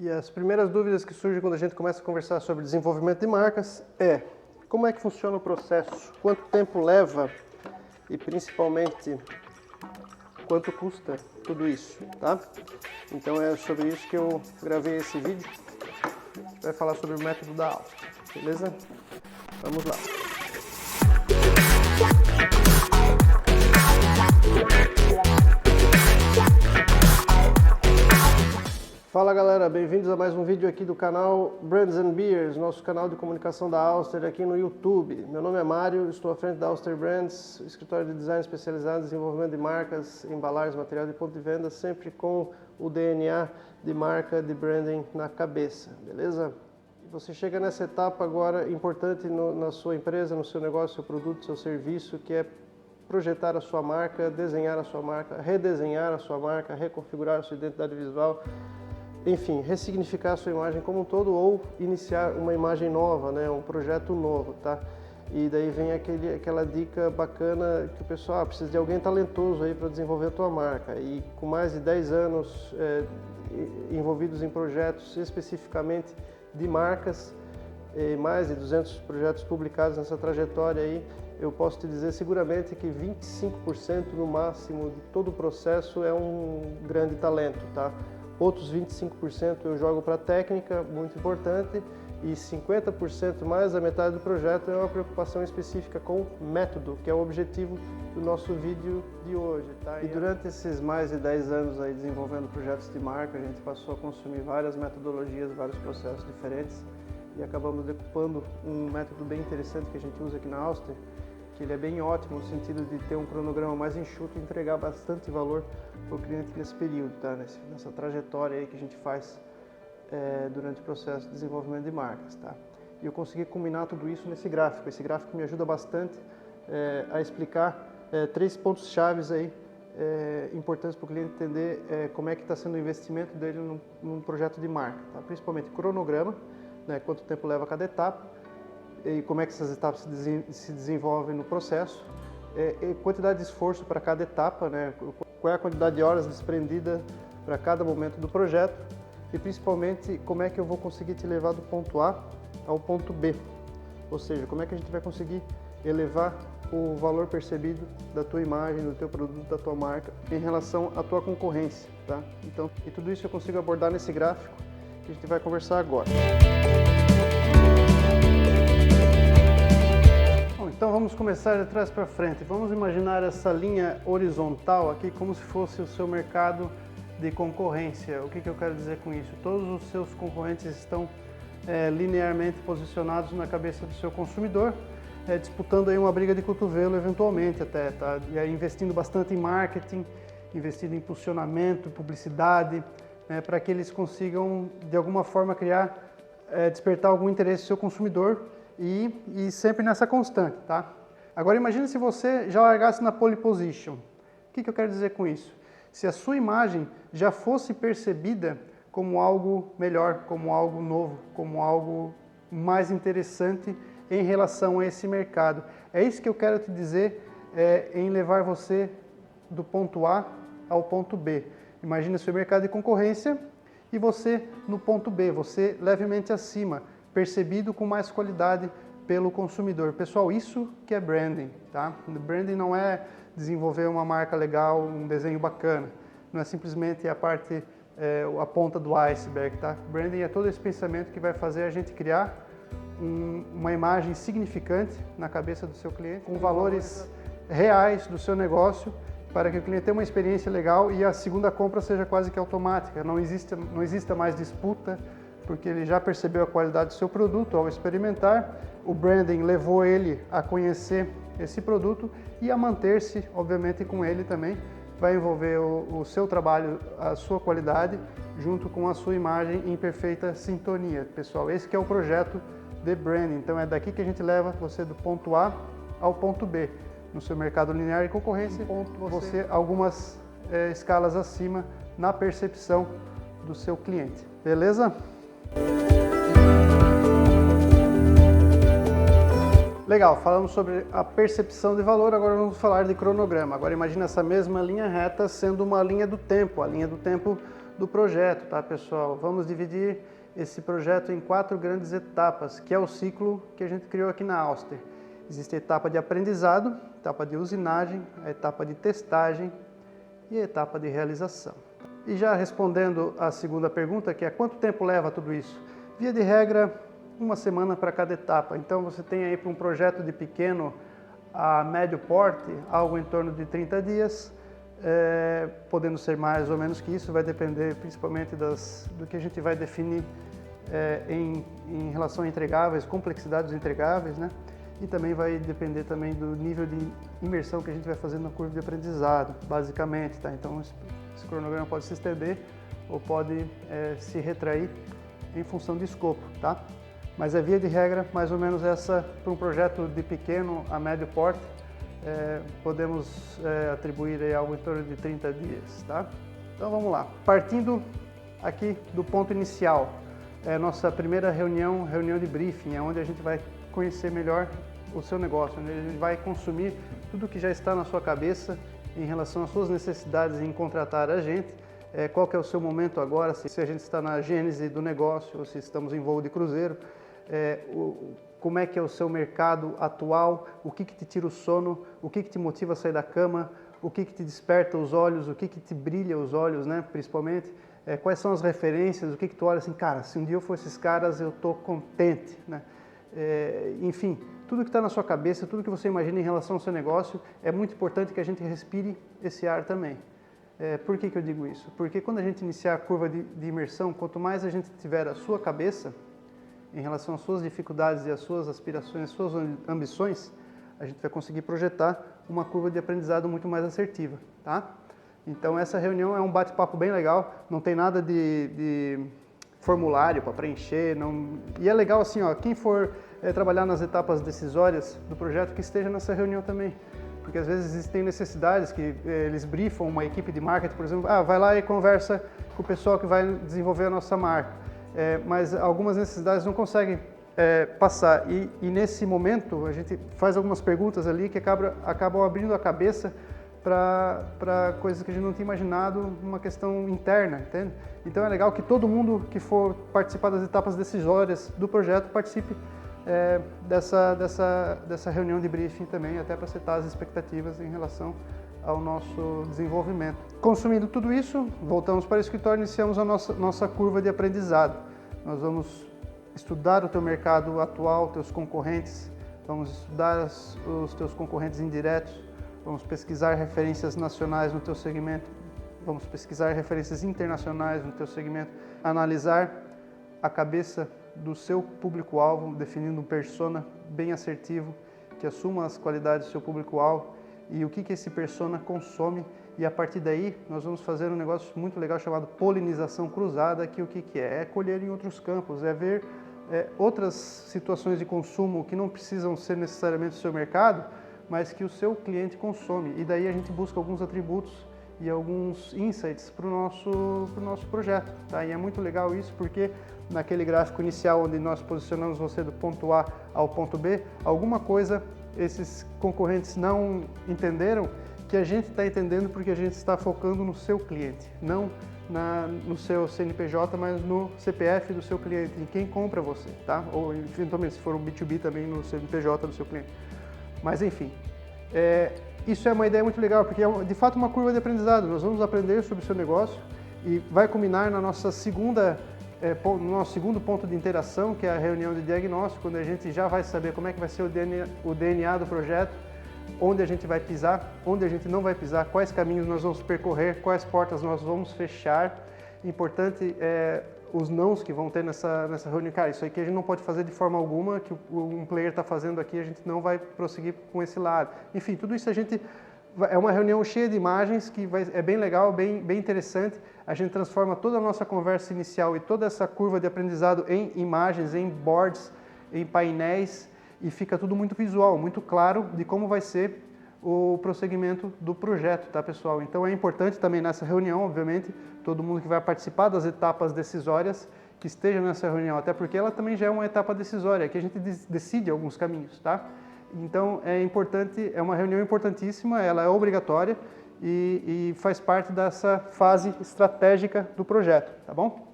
E as primeiras dúvidas que surgem quando a gente começa a conversar sobre desenvolvimento de marcas é: como é que funciona o processo? Quanto tempo leva? E principalmente, quanto custa tudo isso, tá? Então é sobre isso que eu gravei esse vídeo. A gente vai falar sobre o método da Áustria, beleza? Vamos lá. Fala galera, bem-vindos a mais um vídeo aqui do canal Brands and Beers, nosso canal de comunicação da Auster aqui no YouTube. Meu nome é Mário, estou à frente da Auster Brands, escritório de design especializado em desenvolvimento de marcas, embalagens, material de ponto de venda, sempre com o DNA de marca, de branding na cabeça, beleza? Você chega nessa etapa agora importante na sua empresa, no seu negócio, seu produto, seu serviço, que é projetar a sua marca, desenhar a sua marca, redesenhar a sua marca, reconfigurar a sua identidade visual, enfim, ressignificar a sua imagem como um todo ou iniciar uma imagem nova, né, um projeto novo, tá? E daí vem aquela dica bacana que o pessoal precisa de alguém talentoso aí para desenvolver a tua marca. E com mais de 10 anos envolvidos em projetos especificamente de marcas, mais de 200 projetos publicados nessa trajetória aí, eu posso te dizer seguramente que 25% no máximo de todo o processo é um grande talento, tá? Outros 25% eu jogo para técnica, muito importante, e 50% mais da metade do projeto é uma preocupação específica com método, que é o objetivo do nosso vídeo de hoje, tá? E durante esses mais de 10 anos aí desenvolvendo projetos de marca, a gente passou a consumir várias metodologias, vários processos diferentes e acabamos decupando um método bem interessante que a gente usa aqui na Auster, que ele é bem ótimo no sentido de ter um cronograma mais enxuto e entregar bastante valor para o cliente nesse período, tá? Nessa trajetória aí que a gente faz durante o processo de desenvolvimento de marcas, tá? E eu consegui combinar tudo isso nesse gráfico. Esse gráfico me ajuda bastante a explicar 3 pontos chaves aí importantes para o cliente entender como é que está sendo o investimento dele num projeto de marca, tá? Principalmente cronograma, né? Quanto tempo leva cada etapa, e como é que essas etapas se desenvolvem no processo, quantidade de esforço para cada etapa, né? Qual é a quantidade de horas desprendida para cada momento do projeto e principalmente como é que eu vou conseguir te levar do ponto A ao ponto B, ou seja, como é que a gente vai conseguir elevar o valor percebido da tua imagem, do teu produto, da tua marca em relação à tua concorrência, tá? Então, e tudo isso eu consigo abordar nesse gráfico que a gente vai conversar agora. Então vamos começar de trás para frente. Vamos imaginar essa linha horizontal aqui como se fosse o seu mercado de concorrência. O que eu quero dizer com isso? Todos os seus concorrentes estão linearmente posicionados na cabeça do seu consumidor, disputando aí uma briga de cotovelo eventualmente até, tá? E aí investindo bastante em marketing, investindo em impulsionamento, publicidade, né, para que eles consigam de alguma forma criar, despertar algum interesse do seu consumidor. E sempre nessa constante, tá? Agora imagine se você já largasse na pole position. O que eu quero dizer com isso? Se a sua imagem já fosse percebida como algo melhor, como algo novo, como algo mais interessante em relação a esse mercado. É isso que eu quero te dizer em levar você do ponto A ao ponto B. Imagine o seu mercado de concorrência e você no ponto B, você levemente acima, percebido com mais qualidade pelo consumidor. Pessoal, isso que é branding, tá? Branding não é desenvolver uma marca legal, um desenho bacana. Não é simplesmente a parte, a ponta do iceberg, tá? Branding é todo esse pensamento que vai fazer a gente criar uma imagem significante na cabeça do seu cliente, com valores reais do seu negócio, para que o cliente tenha uma experiência legal e a segunda compra seja quase que automática. Não exista mais disputa, porque ele já percebeu a qualidade do seu produto ao experimentar. O branding levou ele a conhecer esse produto e a manter-se, obviamente, com ele também. Vai envolver o seu trabalho, a sua qualidade, junto com a sua imagem em perfeita sintonia. Pessoal, esse que é o projeto de branding. Então é daqui que a gente leva você do ponto A ao ponto B. No seu mercado linear de concorrência, você algumas escalas acima na percepção do seu cliente. Beleza? Legal, falamos sobre a percepção de valor, agora vamos falar de cronograma. Agora imagina essa mesma linha reta sendo uma linha do tempo, a linha do tempo do projeto, tá, pessoal? Vamos dividir esse projeto em 4 grandes etapas, que é o ciclo que a gente criou aqui na Auster. Existe a etapa de aprendizado, etapa de usinagem, a etapa de testagem e a etapa de realização. E já respondendo à segunda pergunta, que é quanto tempo leva tudo isso? Via de regra, 1 semana para cada etapa. Então você tem aí para um projeto de pequeno a médio porte, algo em torno de 30 dias, podendo ser mais ou menos que isso, vai depender principalmente do que a gente vai definir em relação a entregáveis, complexidade dos entregáveis, né? E também vai depender também do nível de imersão que a gente vai fazer na curva de aprendizado, basicamente, tá? Então esse cronograma pode se estender ou pode se retrair em função de escopo, tá? Mas a via de regra, mais ou menos essa, para um projeto de pequeno a médio porte, podemos atribuir aí algo em torno de 30 dias, tá? Então vamos lá. Partindo aqui do ponto inicial, nossa primeira reunião de briefing, é onde a gente vai conhecer melhor o seu negócio, onde a gente vai consumir tudo que já está na sua cabeça em relação às suas necessidades em contratar a gente, qual que é o seu momento agora, se a gente está na gênese do negócio ou se estamos em voo de cruzeiro, como é que é o seu mercado atual, o que te tira o sono, o que te motiva a sair da cama, o que te desperta os olhos, o que te brilha os olhos, né, principalmente, quais são as referências, o que tu olha assim, cara, se um dia eu for esses caras eu estou contente, né? Enfim, tudo que está na sua cabeça, tudo que você imagina em relação ao seu negócio, é muito importante que a gente respire esse ar também. Por que eu digo isso? Porque quando a gente iniciar a curva de imersão, quanto mais a gente tiver a sua cabeça em relação às suas dificuldades e às suas aspirações, às suas ambições, a gente vai conseguir projetar uma curva de aprendizado muito mais assertiva, tá? Então essa reunião é um bate-papo bem legal, não tem nada de formulário para preencher, e é legal assim, ó, quem for trabalhar nas etapas decisórias do projeto, que esteja nessa reunião também, porque às vezes existem necessidades que eles briefam uma equipe de marketing, por exemplo, vai lá e conversa com o pessoal que vai desenvolver a nossa marca, mas algumas necessidades não conseguem passar, e nesse momento a gente faz algumas perguntas ali que acabam abrindo a cabeça para coisas que a gente não tinha imaginado, uma questão interna, entende? Então é legal que todo mundo que for participar das etapas decisórias do projeto participe dessa reunião de briefing também, até para setar as expectativas em relação ao nosso desenvolvimento. Consumindo tudo isso, voltamos para o escritório e iniciamos a nossa curva de aprendizado. Nós vamos estudar o teu mercado atual, teus concorrentes, vamos estudar os teus concorrentes indiretos, vamos pesquisar referências nacionais no teu segmento, vamos pesquisar referências internacionais no teu segmento, analisar a cabeça do seu público-alvo, definindo um persona bem assertivo, que assuma as qualidades do seu público-alvo e o que esse persona consome, e a partir daí nós vamos fazer um negócio muito legal chamado polinização cruzada, que o que é? É colher em outros campos, é ver outras situações de consumo que não precisam ser necessariamente do seu mercado, mas que o seu cliente consome, e daí a gente busca alguns atributos e alguns insights para o nosso projeto, tá? E é muito legal isso porque naquele gráfico inicial onde nós posicionamos você do ponto A ao ponto B, alguma coisa esses concorrentes não entenderam que a gente está entendendo, porque a gente está focando no seu cliente, não no seu CNPJ, mas no CPF do seu cliente, em quem compra você, tá? Ou eventualmente se for um B2B também no CNPJ do seu cliente. Mas enfim, isso é uma ideia muito legal, porque é de fato uma curva de aprendizado. Nós vamos aprender sobre o seu negócio e vai culminar na nossa no nosso segundo ponto de interação, que é a reunião de diagnóstico, onde a gente já vai saber como é que vai ser o DNA do projeto, onde a gente vai pisar, onde a gente não vai pisar, quais caminhos nós vamos percorrer, quais portas nós vamos fechar. Importante os nãos que vão ter nessa reunião. Cara, isso aqui a gente não pode fazer de forma alguma, que um player está fazendo aqui, a gente não vai prosseguir com esse lado. Enfim, tudo isso é uma reunião cheia de imagens, que é bem legal, bem interessante. A gente transforma toda a nossa conversa inicial e toda essa curva de aprendizado em imagens, em boards, em painéis, e fica tudo muito visual, muito claro de como vai ser o prosseguimento do projeto, tá, pessoal? Então é importante também nessa reunião, obviamente, todo mundo que vai participar das etapas decisórias, que esteja nessa reunião, até porque ela também já é uma etapa decisória, que a gente decide alguns caminhos, tá? Então é importante, é uma reunião importantíssima, ela é obrigatória, e faz parte dessa fase estratégica do projeto, tá bom?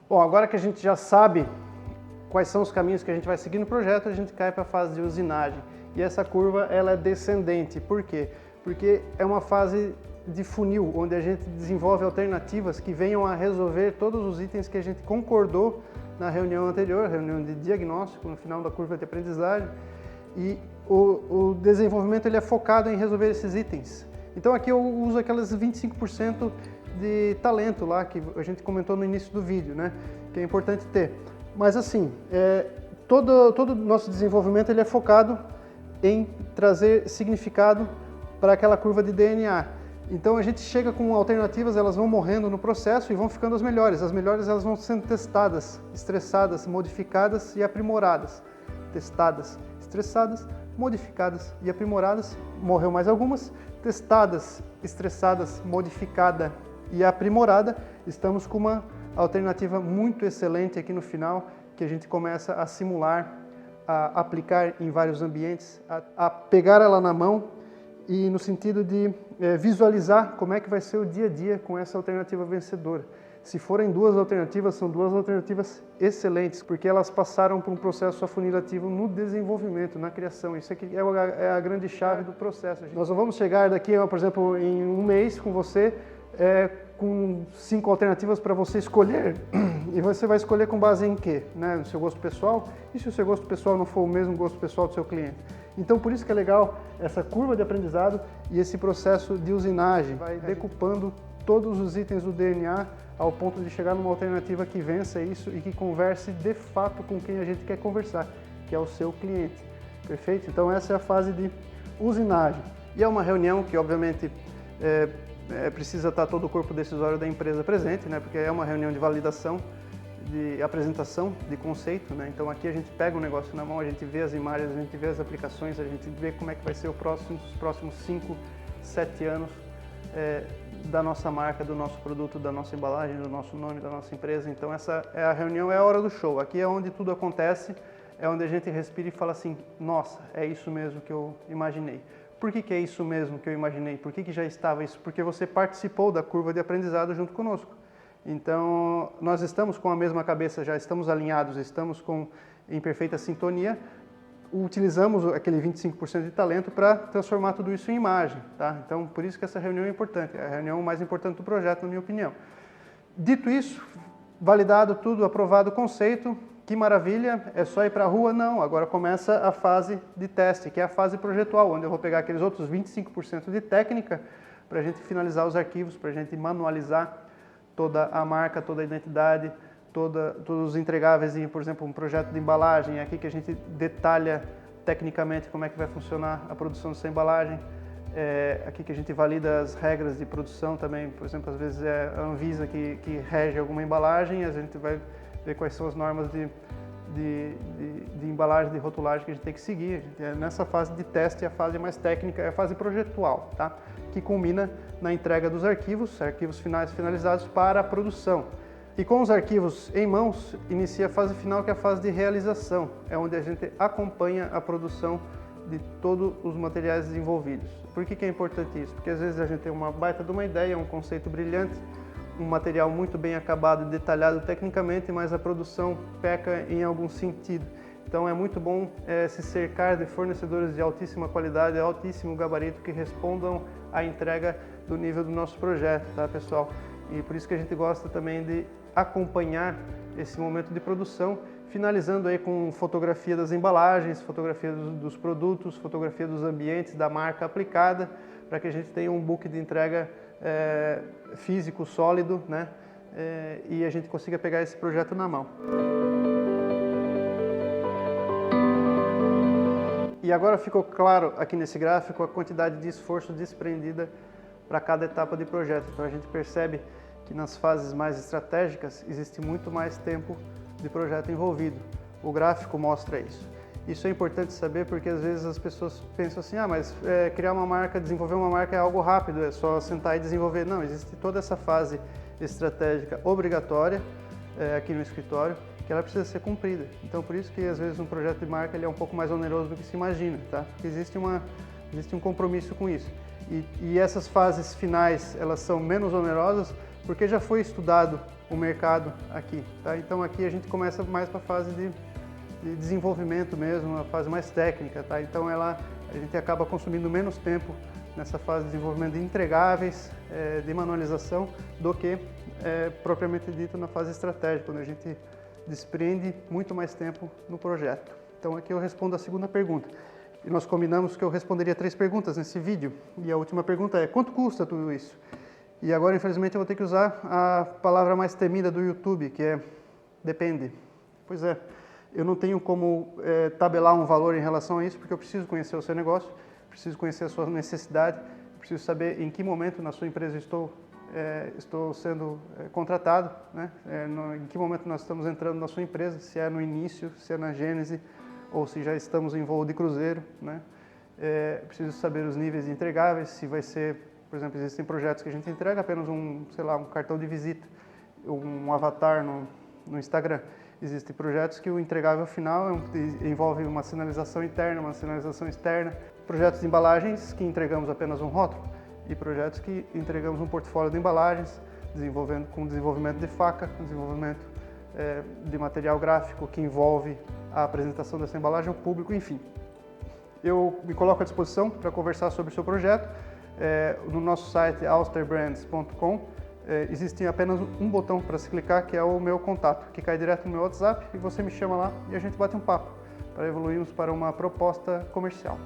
Bom, agora que a gente já sabe quais são os caminhos que a gente vai seguir no projeto, a gente cai para a fase de usinagem. E essa curva ela é descendente. Por quê? Porque é uma fase de funil, onde a gente desenvolve alternativas que venham a resolver todos os itens que a gente concordou na reunião anterior, reunião de diagnóstico, no final da curva de aprendizagem. E o desenvolvimento ele é focado em resolver esses itens. Então aqui eu uso aquelas 25% de talento lá que a gente comentou no início do vídeo, né? Que é importante ter. Mas assim, todo o nosso desenvolvimento ele é focado em trazer significado para aquela curva de DNA. Então a gente chega com alternativas, elas vão morrendo no processo e vão ficando as melhores. As melhores elas vão sendo testadas, estressadas, modificadas e aprimoradas. Testadas, estressadas, modificadas e aprimoradas. Morreu mais algumas. Testadas, estressadas, modificada e aprimorada. Estamos com uma alternativa muito excelente aqui no final, que a gente começa a simular, a aplicar em vários ambientes, a pegar ela na mão e no sentido de visualizar como é que vai ser o dia a dia com essa alternativa vencedora. Se forem duas alternativas, são duas alternativas excelentes, porque elas passaram por um processo afunilativo no desenvolvimento, na criação. Isso aqui é a grande chave do processo. Nós não vamos chegar daqui, por exemplo, em um mês com você, com 5 alternativas para você escolher, e você vai escolher com base em quê? Né? No seu gosto pessoal, e se o seu gosto pessoal não for o mesmo gosto pessoal do seu cliente? Então, por isso que é legal essa curva de aprendizado e esse processo de usinagem, vai decupando todos os itens do DNA ao ponto de chegar numa alternativa que vença isso e que converse de fato com quem a gente quer conversar, que é o seu cliente. Perfeito? Então essa é a fase de usinagem. E é uma reunião que obviamente precisa estar todo o corpo decisório da empresa presente, né? Porque é uma reunião de validação, de apresentação de conceito, né? Então aqui a gente pega o negócio na mão, a gente vê as imagens, a gente vê as aplicações, a gente vê como é que vai ser os próximos 5, 7 anos da nossa marca, do nosso produto, da nossa embalagem, do nosso nome, da nossa empresa. Então essa é a reunião, é a hora do show. Aqui é onde tudo acontece, é onde a gente respira e fala assim, nossa, é isso mesmo que eu imaginei. Por que é isso mesmo que eu imaginei? Por que já estava isso? Porque você participou da curva de aprendizado junto conosco. Então nós estamos com a mesma cabeça, já estamos alinhados, estamos em perfeita sintonia. Utilizamos aquele 25% de talento para transformar tudo isso em imagem, tá? Então, por isso que essa reunião é importante, é a reunião mais importante do projeto, na minha opinião. Dito isso, validado tudo, aprovado o conceito, que maravilha, é só ir para a rua? Não, agora começa a fase de teste, que é a fase projetual, onde eu vou pegar aqueles outros 25% de técnica para a gente finalizar os arquivos, para a gente manualizar toda a marca, toda a identidade, todos os entregáveis em, por exemplo, um projeto de embalagem, aqui que a gente detalha tecnicamente como é que vai funcionar a produção dessa embalagem, aqui que a gente valida as regras de produção também, por exemplo, às vezes é a Anvisa que rege alguma embalagem, a gente vai ver quais são as normas de embalagem, de rotulagem que a gente tem que seguir. Nessa fase de teste, a fase mais técnica é a fase projetual, tá? Que culmina na entrega dos arquivos finais finalizados para a produção. E com os arquivos em mãos, inicia a fase final, que é a fase de realização. É onde a gente acompanha a produção de todos os materiais desenvolvidos. Por que é importante isso? Porque às vezes a gente tem uma baita de uma ideia, um conceito brilhante, um material muito bem acabado e detalhado tecnicamente, mas a produção peca em algum sentido. Então é muito bom se cercar de fornecedores de altíssima qualidade, altíssimo gabarito, que respondam à entrega do nível do nosso projeto, tá, pessoal? E por isso que a gente gosta também de acompanhar esse momento de produção, finalizando aí com fotografia das embalagens, fotografia dos produtos, fotografia dos ambientes, da marca aplicada, para que a gente tenha um book de entrega físico, sólido, né? E a gente consiga pegar esse projeto na mão. E agora ficou claro aqui nesse gráfico a quantidade de esforço desprendida para cada etapa de projeto. Então a gente percebe que nas fases mais estratégicas existe muito mais tempo de projeto envolvido. O gráfico mostra isso. Isso é importante saber porque às vezes as pessoas pensam assim, mas criar uma marca, desenvolver uma marca é algo rápido, é só sentar e desenvolver. Não, existe toda essa fase estratégica obrigatória aqui no escritório, que ela precisa ser cumprida. Então por isso que às vezes um projeto de marca ele é um pouco mais oneroso do que se imagina, tá? Porque existe um compromisso com isso. E essas fases finais, elas são menos onerosas porque já foi estudado o mercado aqui, tá? Então aqui a gente começa mais para a fase de desenvolvimento mesmo, uma fase mais técnica, tá? Então a gente acaba consumindo menos tempo nessa fase de desenvolvimento de entregáveis, de manualização, do que propriamente dito na fase estratégica, quando a gente desprende muito mais tempo no projeto. Então aqui eu respondo a segunda pergunta. E nós combinamos que eu responderia 3 perguntas nesse vídeo. E a última pergunta é: quanto custa tudo isso? E agora, infelizmente, eu vou ter que usar a palavra mais temida do YouTube, que é depende. Pois é, eu não tenho como tabelar um valor em relação a isso, porque eu preciso conhecer o seu negócio, preciso conhecer a sua necessidade, preciso saber em que momento na sua empresa estou sendo contratado, né? Em que momento nós estamos entrando na sua empresa, se é no início, se é na gênese, ou se já estamos em voo de cruzeiro, né? Preciso saber os níveis de entregáveis, se vai ser, por exemplo, existem projetos que a gente entrega apenas um cartão de visita, um avatar no Instagram. Existem projetos que o entregável final envolve uma sinalização interna, uma sinalização externa. Projetos de embalagens que entregamos apenas um rótulo e projetos que entregamos um portfólio de embalagens, com desenvolvimento de faca, desenvolvimento de material gráfico que envolve a apresentação dessa embalagem ao público, enfim. Eu me coloco à disposição para conversar sobre o seu projeto. No nosso site austerbrands.com existe apenas um botão para se clicar, que é o meu contato, que cai direto no meu WhatsApp, e você me chama lá e a gente bate um papo para evoluirmos para uma proposta comercial.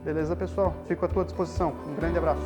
Beleza, pessoal? Fico à tua disposição. Um grande abraço.